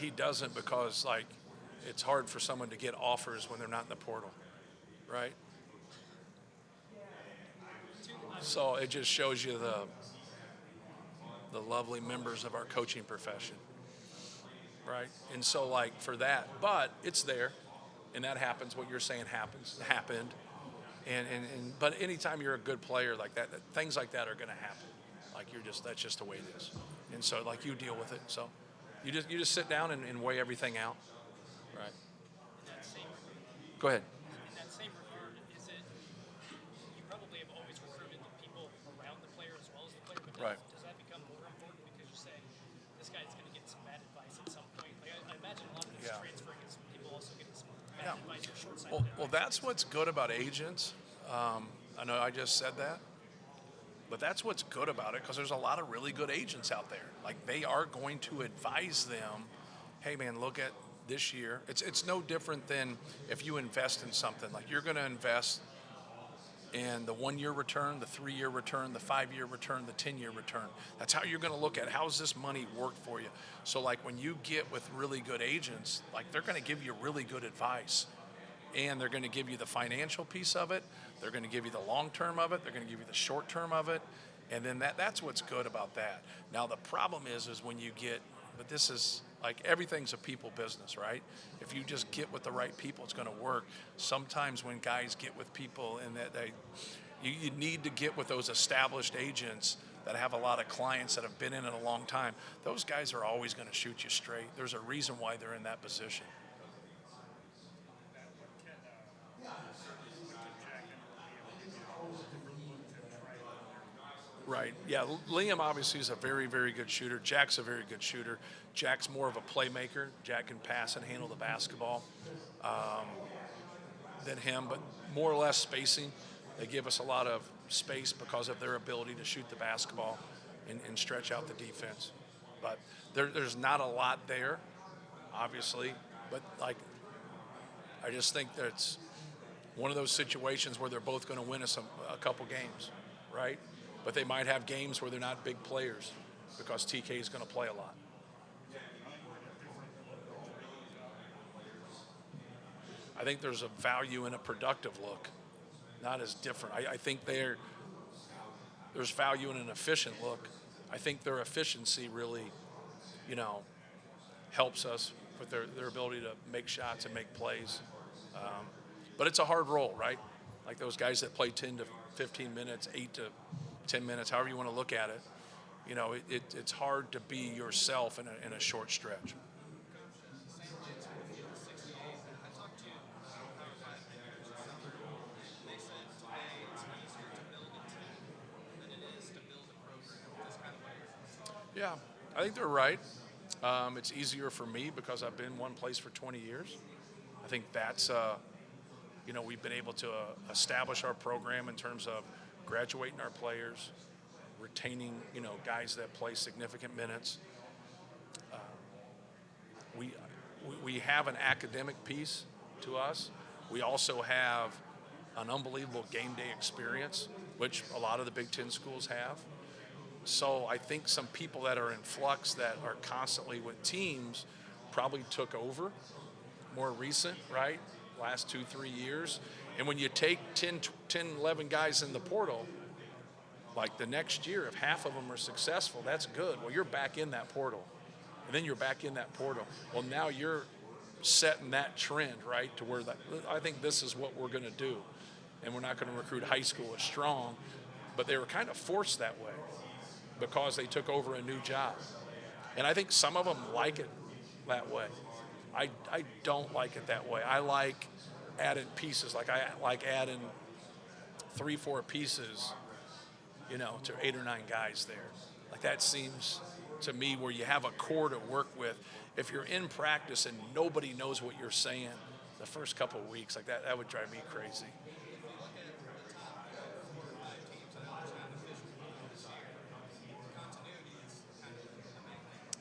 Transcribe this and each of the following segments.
he doesn't because like it's hard for someone to get offers when they're not in the portal, right? So it just shows you the lovely members of our coaching profession, right? And so like for that, but it's there, and that happens. What you're saying happened, and but anytime you're a good player like that, things like that are going to happen. Like that's just the way it is, and so like you deal with it. So you just sit down and weigh everything out, right? In that same Go ahead. in that same regard, is it you probably have always recruited the people around the player as well as the player, but Right. does that become more important because you say this guy's going to get some bad advice at some point? Like I imagine a lot of this Yeah. transferring is people also getting some Yeah. bad advice or short-sighted Well, advice. that's what's good about agents. I know I just said that, but that's what's good about it because there's a lot of really good agents out there. Like they are going to advise them, hey man, look at this year. It's no different than if you invest in something. Like you're going to invest in the 1-year return, the 3-year return, the 5-year return, the 10-year return. That's how you're going to look at how's this money work for you. So like when you get with really good agents, like they're going to give you really good advice. And they're going to give you the financial piece of it. They're going to give you the long term of it. They're going to give you the short term of it. And then that's what's good about that. Now the problem is when you get, but this is like everything's a people business, right? If you just get with the right people, it's going to work. Sometimes when guys get with people and that you need to get with those established agents that have a lot of clients that have been in it a long time. Those guys are always going to shoot you straight. There's a reason why they're in that position. Right. Yeah. Liam obviously is a very, very good shooter. Jack's a very good shooter. Jack's more of a playmaker. Jack can pass and handle the basketball than him, but more or less spacing. They give us a lot of space because of their ability to shoot the basketball and stretch out the defense. But there's not a lot there, obviously. But like, I just think that it's one of those situations where they're both going to win us a couple games, right? But they might have games where they're not big players because TK is going to play a lot. I think there's a value in a productive look, not as different. I think there's value in an efficient look. I think their efficiency really, helps us with their ability to make shots and make plays. But it's a hard role, right? Like those guys that play 10 to 15 minutes, 8 to 10 minutes, however you want to look at it. It's hard to be yourself in a short stretch. Yeah, I think they're right. It's easier for me because I've been one place for 20 years. I think that's, we've been able to establish our program in terms of graduating our players, retaining, guys that play significant minutes. We have an academic piece to us. We also have an unbelievable game day experience, which a lot of the Big Ten schools have. So I think some people that are in flux that are constantly with teams probably took over more recent, right? Last 2-3 years. And when you take 10, 11 guys in the portal, like the next year, if half of them are successful, that's good. Well, you're back in that portal. And then you're back in that portal. Well, now you're setting that trend, right, to where I think this is what we're going to do. And we're not going to recruit high school as strong, but they were kind of forced that way because they took over a new job. And I think some of them like it that way. I don't like it that way. I like adding pieces. Like I like adding 3-4 pieces, to 8 or 9 guys there. Like that seems to me where you have a core to work with. If you're in practice and nobody knows what you're saying the first couple of weeks, like that would drive me crazy.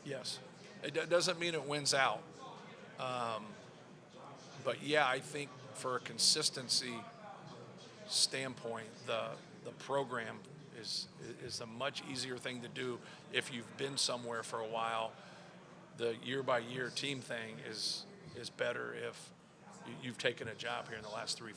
Yes. It doesn't mean it wins out. But yeah, I think for a consistency standpoint, the program is a much easier thing to do if you've been somewhere for a while the year-by-year team thing is better if you've taken a job here in the last 3-4 years.